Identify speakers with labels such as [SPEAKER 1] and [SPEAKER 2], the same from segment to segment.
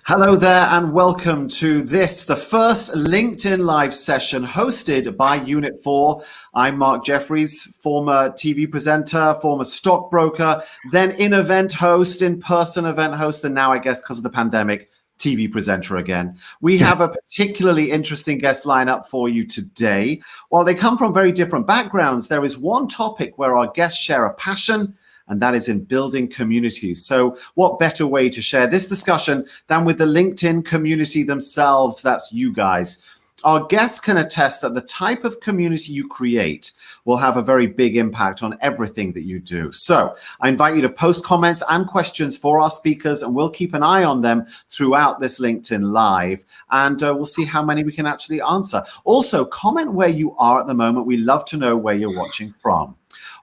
[SPEAKER 1] Hello there and welcome to this, the first LinkedIn Live session hosted by Unit 4. I'm Mark Jeffries, former TV presenter, former stockbroker, then in-person event host, and now I guess because of the pandemic, TV presenter again. We have a particularly interesting guest lineup for you today. While they come from very different backgrounds, there is one topic where our guests share a passion, and that is in building communities. So what better way to share this discussion than with the LinkedIn community themselves? That's you guys. Our guests can attest that the type of community you create will have a very big impact on everything that you do. So I invite you to post comments and questions for our speakers, and we'll keep an eye on them throughout this LinkedIn Live, and we'll see how many we can actually answer. Also, comment where you are at the moment. We love to know where you're watching from.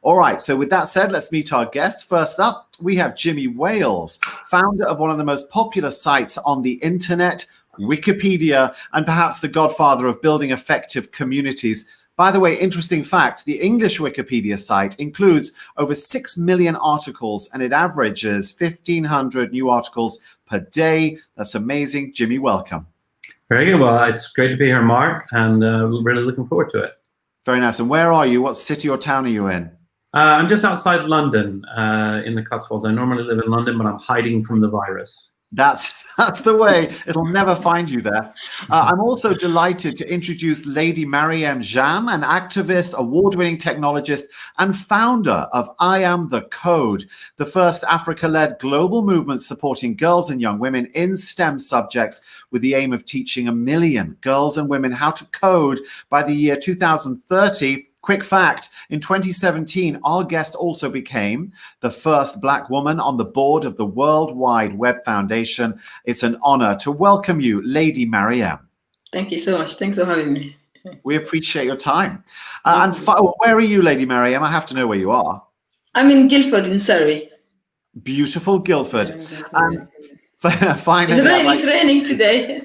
[SPEAKER 1] All right, so with that said, let's meet our guests. First up, we have Jimmy Wales, founder of one of the most popular sites on the internet, Wikipedia, and perhaps the godfather of building effective communities. By the way, interesting fact, the English Wikipedia site includes over 6 million articles, and it averages 1,500 new articles per day. That's amazing. Jimmy, welcome.
[SPEAKER 2] Very good. Well, it's great to be here, Mark, and really looking forward to it. Very
[SPEAKER 1] nice. And where are you? What city or town are you in?
[SPEAKER 2] I'm just outside London, in the Cotswolds. I normally live in London, but I'm hiding from the virus.
[SPEAKER 1] That's the way. It'll never find you there. I'm also delighted to introduce Lady Mariéme Jamme, an activist, award-winning technologist, and founder of IAMTHECODE, the first Africa-led global movement supporting girls and young women in STEM subjects with the aim of teaching 1 million girls and women how to code by the year 2030. Quick fact, in 2017, our guest also became the first Black woman on the board of the World Wide Web Foundation. It's an honor to welcome you, Lady Mariéme.
[SPEAKER 3] Thank you so much. Thanks for having me.
[SPEAKER 1] We appreciate your time. Where are you, Lady Mariéme? I have to know where you are.
[SPEAKER 3] I'm in Guildford in Surrey.
[SPEAKER 1] Beautiful Guildford. Finally,
[SPEAKER 3] it's raining today.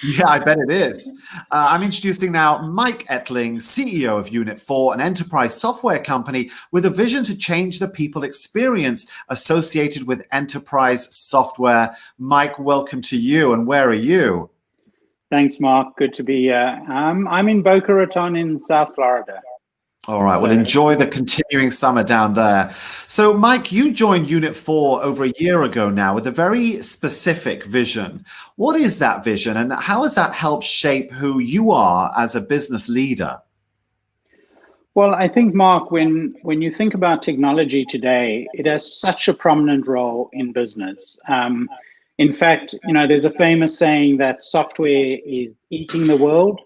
[SPEAKER 1] Yeah, I bet it is. I'm introducing now Mike Ettling, CEO of Unit 4, an enterprise software company with a vision to change the people experience associated with enterprise software. Mike, welcome to you. And where are you?
[SPEAKER 4] Thanks, Mark. Good to be here. I'm in Boca Raton in South Florida.
[SPEAKER 1] All right, well, enjoy the continuing summer down there. So, Mike, you joined Unit 4 over a year ago now with a very specific vision. What is that vision, and how has that helped shape who you are as a business leader?
[SPEAKER 4] Well, I think, Mark, when you think about technology today, it has such a prominent role in business. In fact, there's a famous saying that software is eating the world.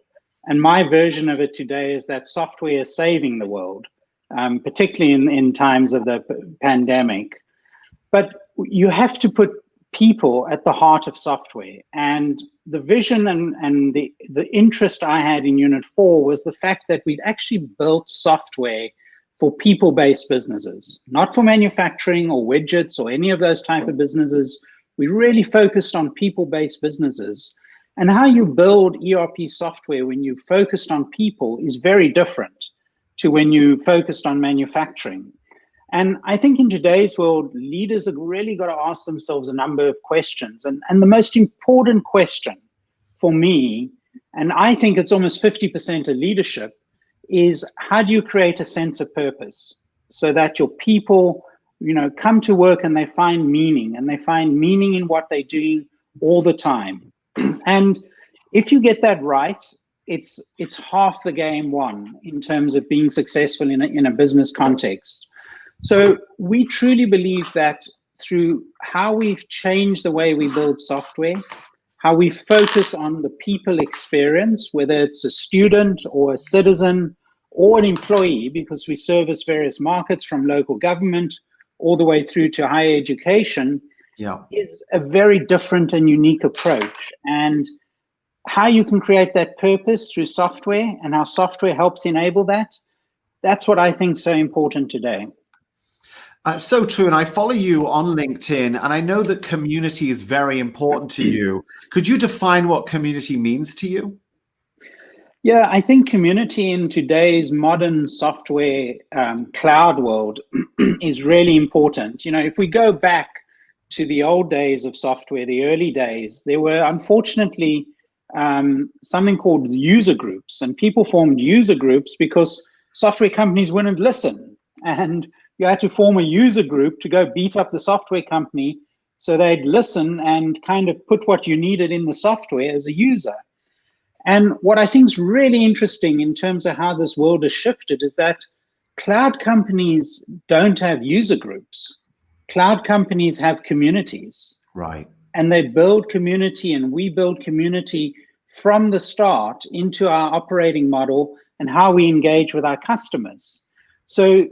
[SPEAKER 4] And my version of it today is that software is saving the world, particularly in times of the pandemic. But you have to put people at the heart of software. And the vision and the interest I had in Unit 4 was the fact that we'd actually built software for people-based businesses, not for manufacturing or widgets or any of those type of businesses. We really focused on people-based businesses. And how you build ERP software when you focused on people is very different to when you focused on manufacturing. And I think in today's world, leaders have really got to ask themselves a number of questions. And the most important question for me, and I think it's almost 50% of leadership, is how do you create a sense of purpose so that your people, come to work and they find meaning in what they're doing all the time. And if you get that right, it's half the game won in terms of being successful in a business context. So we truly believe that through how we've changed the way we build software, how we focus on the people experience, whether it's a student or a citizen or an employee, because we service various markets from local government all the way through to higher education, is a very different and unique approach. And how you can create that purpose through software and how software helps enable that, that's what I think is so important today.
[SPEAKER 1] So true. And I follow you on LinkedIn, and I know that community is very important to you. Could you define what community means to you?
[SPEAKER 4] Yeah, I think community in today's modern software cloud world is really important. If we go back to the old days of software, the early days, there were unfortunately something called user groups, and people formed user groups because software companies wouldn't listen, and you had to form a user group to go beat up the software company so they'd listen and kind of put what you needed in the software as a user. And what I think is really interesting in terms of how this world has shifted is that cloud companies don't have user groups. Cloud companies have communities.
[SPEAKER 1] Right.
[SPEAKER 4] And they build community, and we build community from the start into our operating model and how we engage with our customers. So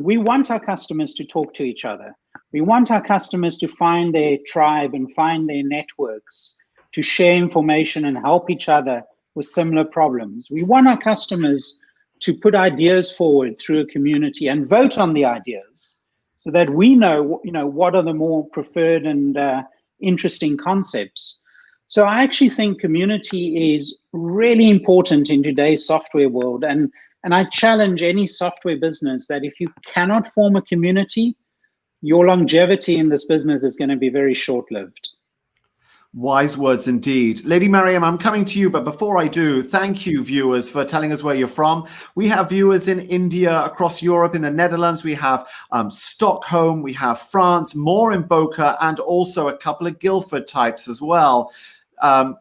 [SPEAKER 4] we want our customers to talk to each other. We want our customers to find their tribe and find their networks, to share information and help each other with similar problems. We want our customers to put ideas forward through a community and vote on the ideas so that we know, what are the more preferred and interesting concepts. So I actually think community is really important in today's software world. And I challenge any software business that if you cannot form a community, your longevity in this business is going to be very short-lived.
[SPEAKER 1] Wise words indeed. Lady Mariéme, I'm coming to you, but before I do, thank you, viewers, for telling us where you're from. We have viewers in India, across Europe, in the Netherlands. We have Stockholm, we have France, more in Boca, and also a couple of Guildford types as well.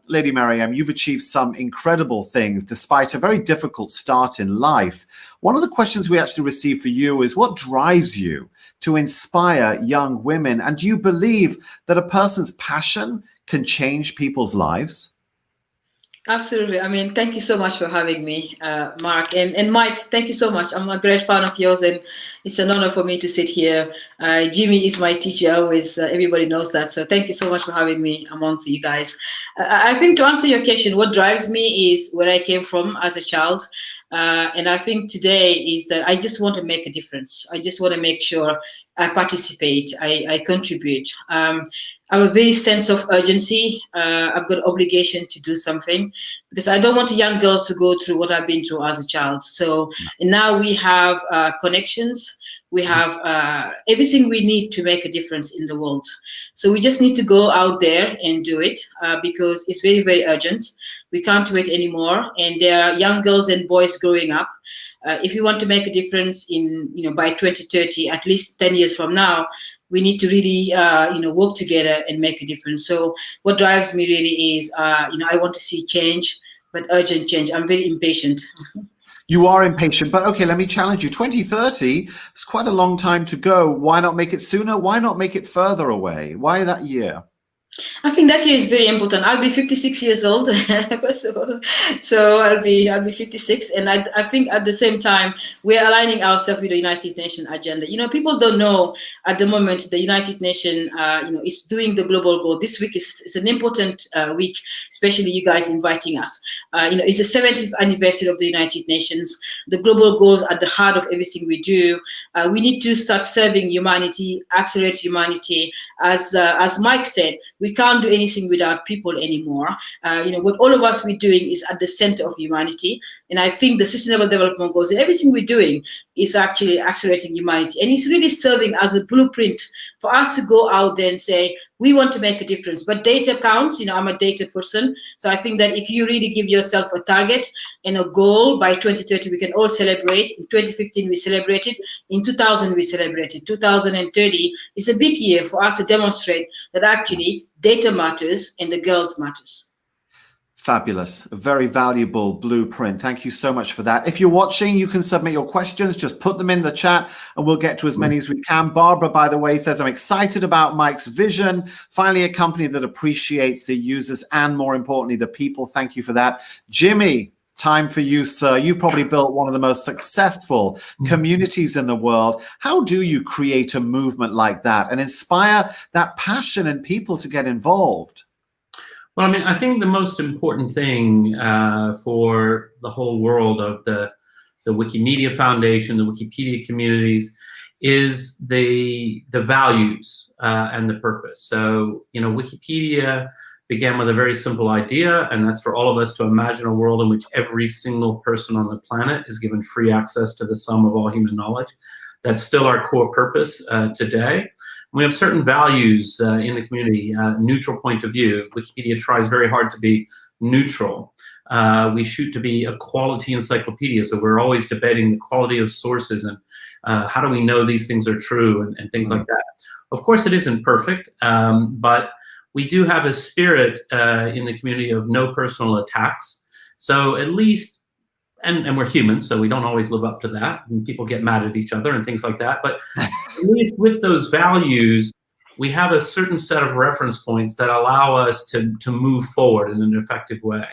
[SPEAKER 1] Lady Mariéme, you've achieved some incredible things despite a very difficult start in life. One of the questions we actually received for you is, what drives you to inspire young women? And do you believe that a person's passion can change people's lives?
[SPEAKER 3] Absolutely. I mean, thank you so much for having me, Mark. And Mike, thank you so much. I'm a great fan of yours, and it's an honor for me to sit here. Jimmy is my teacher, always. Everybody knows that. So thank you so much for having me amongst you guys. I think to answer your question, what drives me is where I came from as a child. And I think today is that I just want to make a difference. I just want to make sure I participate, I contribute. I have a very sense of urgency. I've got obligation to do something because I don't want young girls to go through what I've been through as a child. So now we have connections. We have everything we need to make a difference in the world. So we just need to go out there and do it because it's very, very urgent. We can't wait anymore. And there are young girls and boys growing up. If you want to make a difference in, by 2030, at least 10 years from now, we need to really, work together and make a difference. So what drives me really is, I want to see change, but urgent change. I'm very impatient.
[SPEAKER 1] You are impatient, but okay, let me challenge you. 2030 is quite a long time to go. Why not make it sooner? Why not make it further away? Why that year?
[SPEAKER 3] I think that year is very important. I'll be 56 years old, first of all. So I'll be 56, and I think at the same time we're aligning ourselves with the United Nations agenda. People don't know at the moment the United Nations, is doing the global goal. This week is an important week, especially you guys inviting us. It's the 70th anniversary of the United Nations. The global goals at the heart of everything we do. We need to start serving humanity, accelerate humanity. As Mike said, we can't do anything without people anymore. What all of us we're doing is at the center of humanity. And I think the Sustainable Development Goals and everything we're doing is actually accelerating humanity. And it's really serving as a blueprint for us to go out there and say, we want to make a difference. But data counts. I'm a data person. So I think that if you really give yourself a target and a goal, by 2030, we can all celebrate. In 2015, we celebrated. In 2000, we celebrated. 2030 is a big year for us to demonstrate that actually data matters and the girls matters.
[SPEAKER 1] Fabulous. A very valuable blueprint. Thank you so much for that. If you're watching, you can submit your questions. Just put them in the chat and we'll get to as many as we can. Barbara, by the way, says, I'm excited about Mike's vision. Finally, a company that appreciates the users and, more importantly, the people. Thank you for that. Jimmy, time for you, sir. You've probably built one of the most successful communities in the world. How do you create a movement like that and inspire that passion in people to get involved?
[SPEAKER 2] Well, I think the most important thing for the whole world of the Wikimedia Foundation, the Wikipedia communities, is the values and the purpose. So, Wikipedia began with a very simple idea, and that's for all of us to imagine a world in which every single person on the planet is given free access to the sum of all human knowledge. That's still our core purpose today. We have certain values in the community, neutral point of view. Wikipedia tries very hard to be neutral. We shoot to be a quality encyclopedia, so we're always debating the quality of sources and how do we know these things are true and things like that. Of course, it isn't perfect, but we do have a spirit in the community of no personal attacks. So at least, and we're human, so we don't always live up to that, and people get mad at each other and things like that, but at least with those values, we have a certain set of reference points that allow us to move forward in an effective way.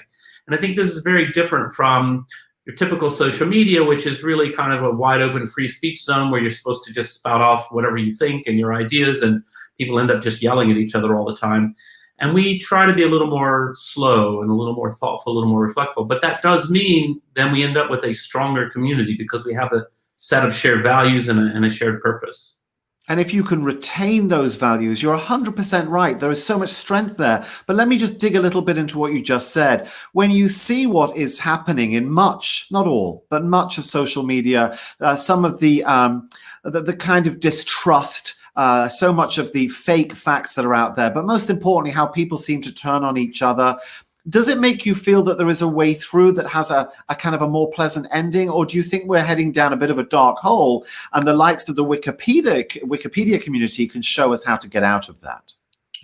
[SPEAKER 2] And I think this is very different from your typical social media, which is really kind of a wide open free speech zone where you're supposed to just spout off whatever you think and your ideas, and people end up just yelling at each other all the time. And we try to be a little more slow and a little more thoughtful, a little more reflectful. But that does mean then we end up with a stronger community because we have a set of shared values and a shared purpose.
[SPEAKER 1] And if you can retain those values, you're 100% right. There is so much strength there. But let me just dig a little bit into what you just said. When you see what is happening in much, not all, but much of social media, some of the kind of distrust, so much of the fake facts that are out there, but most importantly, how people seem to turn on each other. Does it make you feel that there is a way through that has a kind of a more pleasant ending? Or do you think we're heading down a bit of a dark hole and the likes of the Wikipedia community can show us how to get out of that?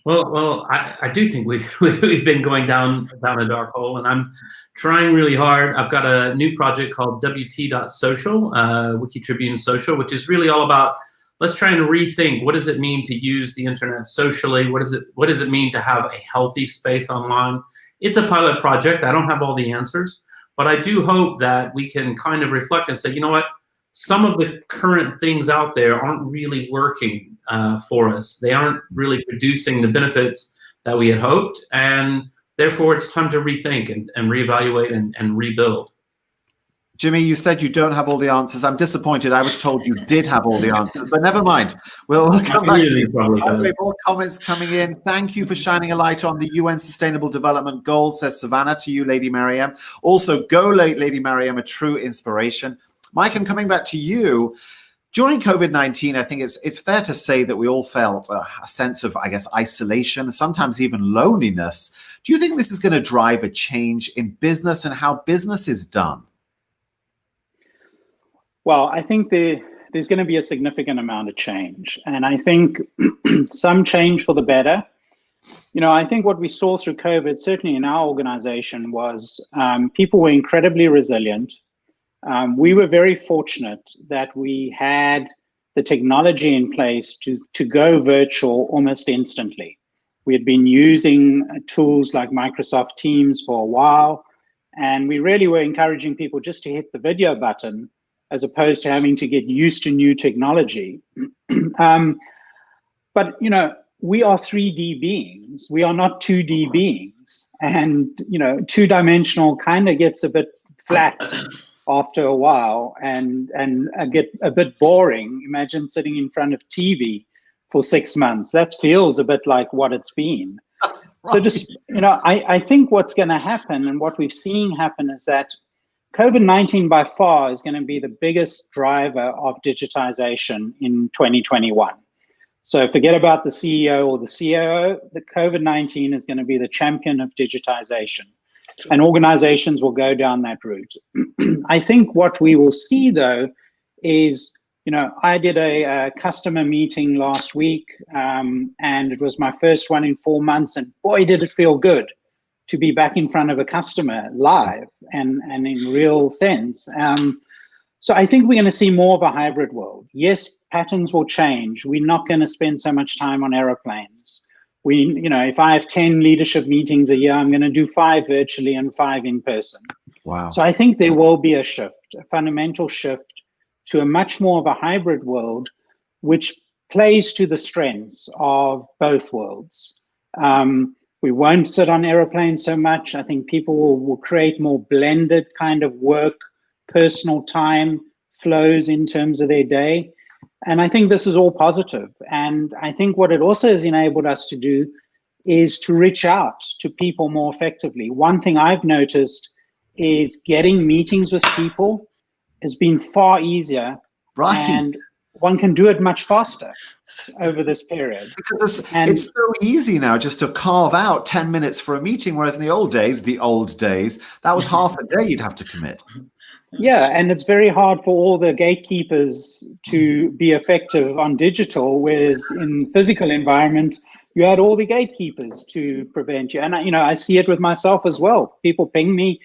[SPEAKER 2] Well, I do think we've been going down a dark hole, and I'm trying really hard. I've got a new project called WT.social, Wiki Tribune Social, which is really all about let's try and rethink what does it mean to use the internet socially? What does it mean to have a healthy space online? It's a pilot project. I don't have all the answers, but I do hope that we can kind of reflect and say, you know what, some of the current things out there aren't really working for us. They aren't really producing the benefits that we had hoped, and therefore it's time to rethink and reevaluate and rebuild.
[SPEAKER 1] Jimmy, you said you don't have all the answers. I'm disappointed. I was told you did have all the answers, but never mind. We'll come back. More comments coming in. Thank you for shining a light on the UN Sustainable Development Goals, says Savannah to you, Lady Mariéme. Also, go Lady Mariéme, a true inspiration. Mike, I'm coming back to you. During COVID-19, I think it's fair to say that we all felt a sense of, I guess, isolation, sometimes even loneliness. Do you think this is going to drive a change in business and how business is done?
[SPEAKER 4] Well, I think there's going to be a significant amount of change. And I think some change for the better. You know, I think what we saw through COVID, certainly in our organization, was people were incredibly resilient. We were very fortunate that we had the technology in place to go virtual almost instantly. We had been using tools like Microsoft Teams for a while, and we really were encouraging people just to hit the video button as opposed to having to get used to new technology. But, you know, we are 3D beings. We are not 2D beings. And, you know, two-dimensional kind of gets a bit flat after a while and get a bit boring. Imagine sitting in front of TV for 6 months. That feels a bit like what it's been. Right. So just, you know, I think what's going to happen and what we've seen happen is that COVID-19 by far is going to be the biggest driver of digitization in 2021. So forget about the CEO or the COO. The COVID-19 is going to be the champion of digitization, and organizations will go down that route. I think what we will see, though, is, you know, I did a customer meeting last week, and it was my first one in 4 months, and boy, did it feel good to be back in front of a customer live and in real sense. So I think we're going to see more of a hybrid world. Yes, patterns will change. We're not going to spend so much time on airplanes. You know, if I have 10 leadership meetings a year, I'm going to do 5 virtually and 5 in person.
[SPEAKER 1] Wow.
[SPEAKER 4] So I think there will be a shift, a fundamental shift to a much more of a hybrid world, which plays to the strengths of both worlds. We won't sit on airplanes so much. I think people will create more blended kind of work, personal time flows in terms of their day. And I think this is all positive. And I think what it also has enabled us to do is to reach out to people more effectively. One thing I've noticed is getting meetings with people has been far easier.
[SPEAKER 1] Right.
[SPEAKER 4] And one can do it much faster. over this period.
[SPEAKER 1] Because it's so easy now just to carve out 10 minutes for a meeting, whereas in the old days, that was half a day you'd have to commit.
[SPEAKER 4] Yeah, and it's very hard for all the gatekeepers to be effective on digital, whereas in physical environment, you had all the gatekeepers to prevent you. And I see it with myself as well. People ping me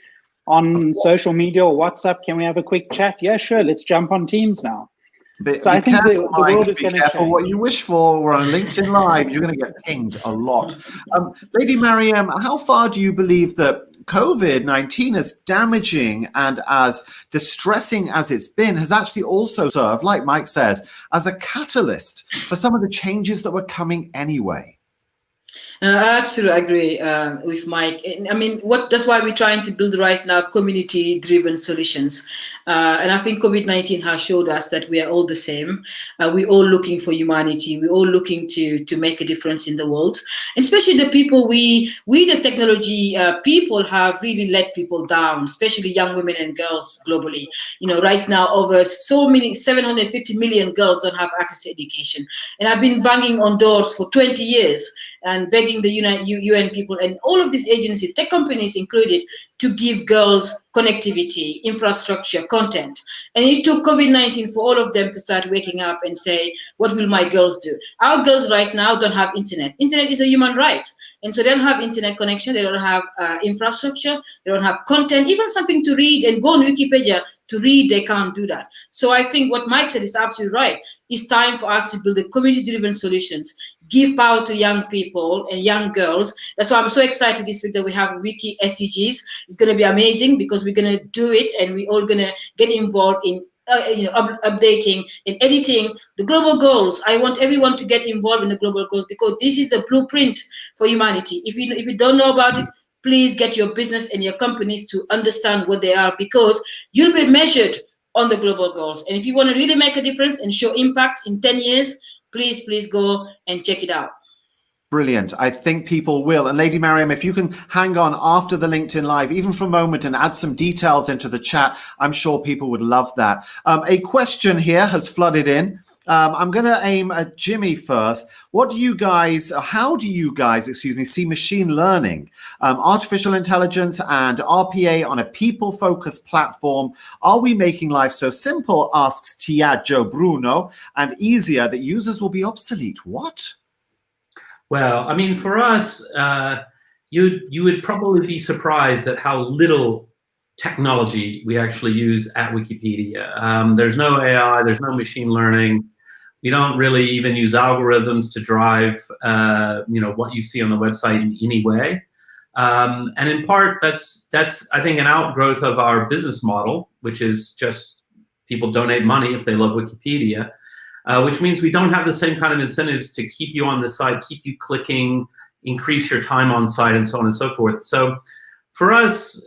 [SPEAKER 4] on social media or WhatsApp, can we have a quick chat? Yeah, sure, let's jump on Teams now. So I think the world is going to change. Be careful
[SPEAKER 1] what you wish for. We're on LinkedIn Live. You're going to get pinged a lot. Lady Mariéme, how far do you believe that COVID-19, as damaging and as distressing as it's been, has actually also served, like Mike says, as a catalyst for some of the changes that were coming anyway?
[SPEAKER 3] I absolutely agree with Mike. I mean, that's why we're trying to build right now community-driven solutions. And I think COVID-19 has showed us that we are all the same. We're all looking for humanity. We're all looking to make a difference in the world. And especially the people we the technology people have really let people down, especially young women and girls globally. Right now, over 750 million girls don't have access to education. And I've been banging on doors for 20 years and begging the UN people and all of these agencies, tech companies included, to give girls connectivity, infrastructure, content. And it took COVID-19 for all of them to start waking up and say, what will my girls do? Our girls right now don't have internet. Internet is a human right. And so they don't have internet connection, they don't have infrastructure, they don't have content, even something to read and go on Wikipedia to read, they can't do that. So I think what Mike said is absolutely right. It's time for us to build the community-driven solutions, give power to young people and young girls. That's why I'm so excited this week that we have Wiki SDGs. It's going to be amazing because we're going to do it and we're all going to get involved in updating and editing the global goals. I want everyone to get involved in the global goals because this is the blueprint for humanity. If you don't know about it, please get your business and your companies to understand what they are, because you'll be measured on the global goals. And if you want to really make a difference and show impact in 10 years, please go and check it out.
[SPEAKER 1] Brilliant. I think people will. And Lady Mariéme, if you can hang on after the LinkedIn Live, even for a moment, and add some details into the chat, I'm sure people would love that. A question here has flooded in. I'm going to aim at Jimmy first. How do you guys, see machine learning, artificial intelligence and RPA on a people-focused platform? Are we making life so simple, asks Tiago Bruno, and easier that users will be obsolete? What?
[SPEAKER 2] Well, I mean, for us, you would probably be surprised at how little technology we actually use at Wikipedia. There's no AI, there's no machine learning. We don't really even use algorithms to drive, what you see on the website in any way. And in part, that's I think an outgrowth of our business model, which is just people donate money if they love Wikipedia. Which means we don't have the same kind of incentives to keep you on the site, keep you clicking, increase your time on site, and so on and so forth. So for us,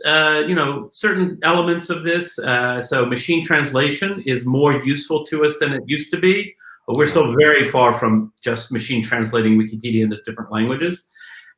[SPEAKER 2] certain elements of this, so machine translation is more useful to us than it used to be, but we're still very far from just machine translating Wikipedia into different languages.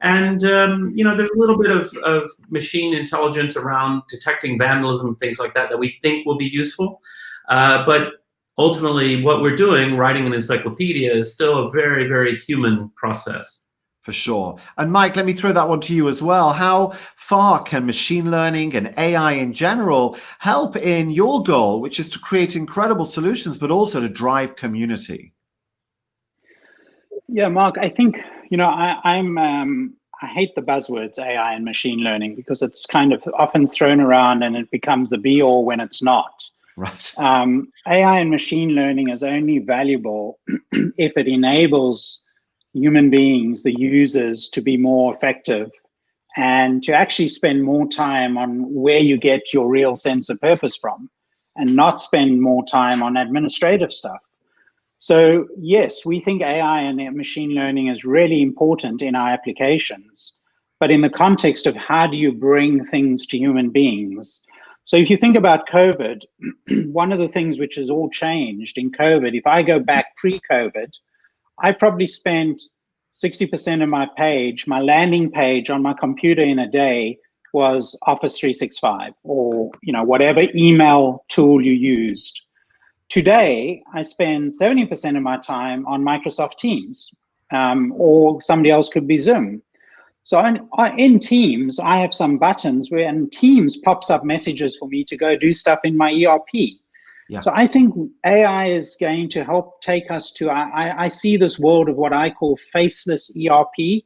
[SPEAKER 2] And, there's a little bit of machine intelligence around detecting vandalism and things like that we think will be useful. But ultimately, what we're doing, writing an encyclopedia, is still a very, very human process.
[SPEAKER 1] For sure. And Mike, let me throw that one to you as well. How far can machine learning and AI in general help in your goal, which is to create incredible solutions, but also to drive community?
[SPEAKER 4] Yeah, Mark, I think, I hate the buzzwords AI and machine learning because it's kind of often thrown around and it becomes the be all when it's not.
[SPEAKER 1] Right.
[SPEAKER 4] AI and machine learning is only valuable if it enables human beings, the users, to be more effective and to actually spend more time on where you get your real sense of purpose from and not spend more time on administrative stuff. So yes, we think AI and machine learning is really important in our applications, but in the context of how do you bring things to human beings? So if you think about COVID, one of the things which has all changed in COVID, if I go back pre-COVID, I probably spent 60% of my page, my landing page on my computer in a day was Office 365 or whatever email tool you used. today I spend 70% of my time on Microsoft Teams, or somebody else could be Zoom. So in Teams, I have some buttons where and Teams pops up messages for me to go do stuff in my ERP. Yeah. So I think AI is going to help take us to, I see this world of what I call faceless ERP,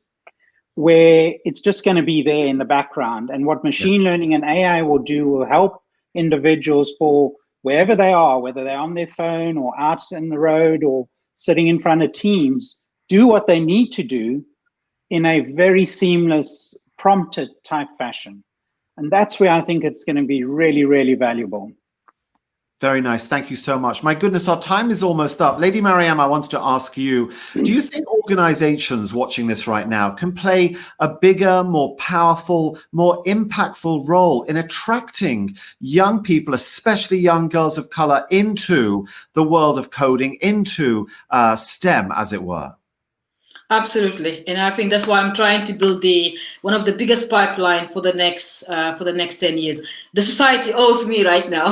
[SPEAKER 4] where it's just going to be there in the background. And what machine learning and AI will do will help individuals for wherever they are, whether they're on their phone or out in the road or sitting in front of Teams, do what they need to do in a very seamless, prompted type fashion. And that's where I think it's going to be really, really valuable.
[SPEAKER 1] Very nice. Thank you so much. My goodness, our time is almost up. Lady Mariéme, I wanted to ask you, do you think organizations watching this right now can play a bigger, more powerful, more impactful role in attracting young people, especially young girls of color, into the world of coding, into STEM, as it were?
[SPEAKER 3] Absolutely, and I think that's why I'm trying to build one of the biggest pipeline for the next 10 years. The society owes me right now,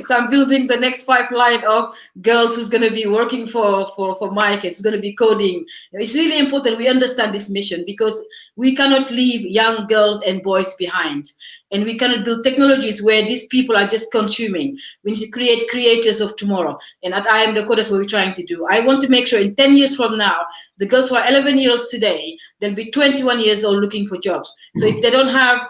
[SPEAKER 3] so I'm building the next pipeline of girls who's going to be working for Mike. It's going to be coding. It's really important we understand this mission, because we cannot leave young girls and boys behind. And we cannot build technologies where these people are just consuming. We need to create creators of tomorrow. And at IAMTHECODE, that's what we're trying to do. I want to make sure in 10 years from now, the girls who are 11 years old today, they'll be 21 years old looking for jobs. So if they don't have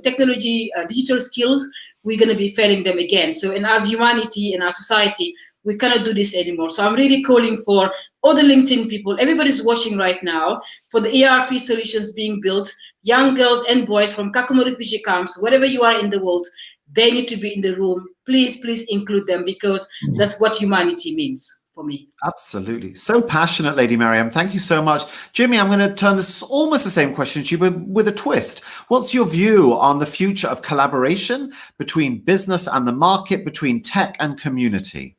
[SPEAKER 3] technology, digital skills, we're going to be failing them again. So, and as humanity and our society, we cannot do this anymore. So I'm really calling for all the LinkedIn people, everybody's watching right now, for the ERP solutions being built, young girls and boys from Kakuma refugee camps, wherever you are in the world, they need to be in the room. Please, please include them, because that's what humanity means for me.
[SPEAKER 1] Absolutely. So passionate, Lady Mariéme. Thank you so much. Jimmy, I'm going to turn this almost the same question to you, but with a twist. What's your view on the future of collaboration between business and the market, between tech and community?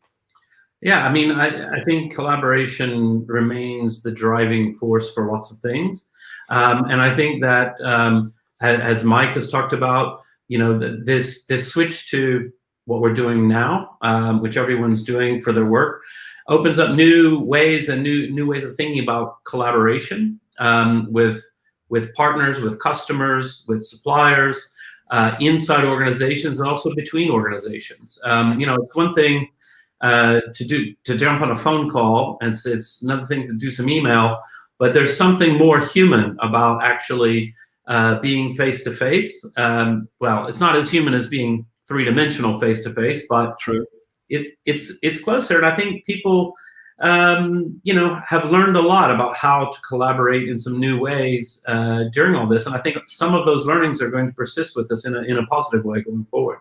[SPEAKER 2] Yeah, I mean, I think collaboration remains the driving force for lots of things. And I think that, as Mike has talked about, this switch to what we're doing now, which everyone's doing for their work, opens up new ways and new ways of thinking about collaboration with partners, with customers, with suppliers, inside organizations, and also between organizations. It's one thing to jump on a phone call, and it's another thing to do some email, but there's something more human about actually being face-to-face. Well, it's not as human as being three-dimensional face-to-face, but
[SPEAKER 1] true.
[SPEAKER 2] It's closer, and I think people have learned a lot about how to collaborate in some new ways during all this, and I think some of those learnings are going to persist with us in a positive way going forward.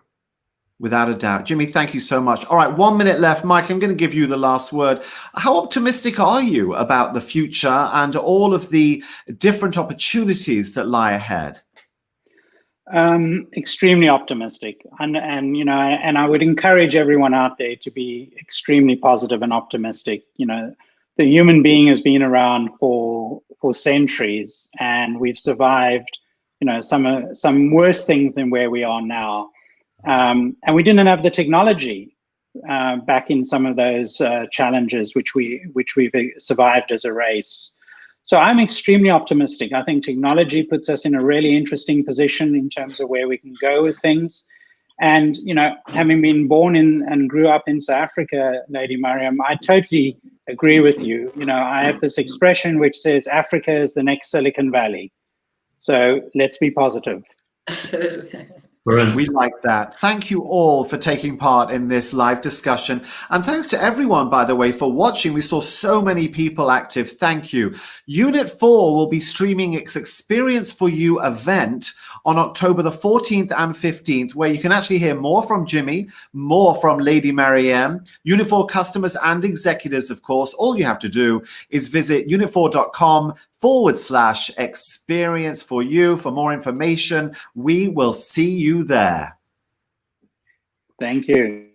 [SPEAKER 1] Without a doubt. Jimmy, thank you so much. All right, 1 minute left. Mike, I'm going to give you the last word. How optimistic are you about the future and all of the different opportunities that lie ahead?
[SPEAKER 4] Extremely optimistic, and I would encourage everyone out there to be extremely positive and optimistic. The human being has been around for centuries, and we've survived some worse things than where we are now. And we didn't have the technology back in some of those challenges which we've survived as a race. So I'm extremely optimistic. I think technology puts us in a really interesting position in terms of where we can go with things. And having been born in and grew up in South Africa, Lady Mariéme, I totally agree with you. I have this expression which says Africa is the next Silicon Valley. So let's be positive.
[SPEAKER 1] We like that. Thank you all for taking part in this live discussion. And thanks to everyone, by the way, for watching. We saw so many people active. Thank you. Unit 4 will be streaming its Experience4U event on October the 14th and 15th, where you can actually hear more from Jimmy, more from Lady Mariéme, Unit 4 customers and executives, of course. All you have to do is visit unit4.com/Experience4U for more information. We will see you there.
[SPEAKER 4] Thank you.